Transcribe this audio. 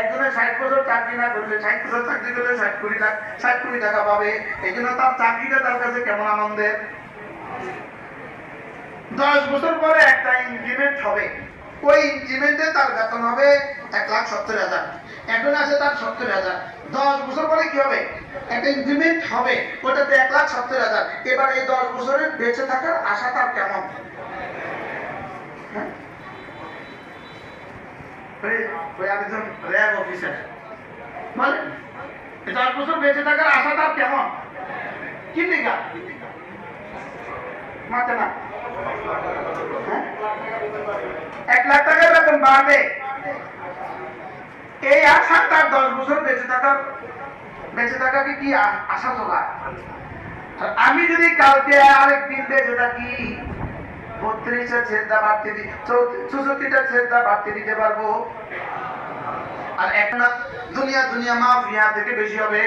একজনের 60 বছর চাকরি না করলে, 60 বছর চাকরি করলে 60 কোটি টাকা পাবে। এই জন্য তার চাকরিটা তার কাছে কেমন আনন্দের। 10 বছর পরে একটা ইনক্রিমেন্ট হবে, ওই ইনক্রিমেন্টে তার বেতন হবে 1,70,000। এখন আছে তার 70,000। 10 বছর পরে কি হবে? একটা ইনক্রিমেন্ট হবে, ওটাতে 1,70,000। এবার এই 10 বছরের বেঁচে থাকার আশা তার কেমন? হ্যাঁ, ওই আরেকজন র্যাব অফিসার বলেন, 10 বছর বেঁচে থাকার আশা তার কেমন? কি লিখা মাতে না? 1,00,000 বেতন বাড়বে, এই আশা তার 10 বছর বেঁচে থাকাকে কি আশা যোগায়? আমি যদি কালকে আরেকদিন বেঁচে থাকি, 32টা ছেদা বাড়তে 64টা ছেদা বাড়তে দিতে পারবো। আর এখন দুনিয়া মাফিয়া থেকে বেশি হবে।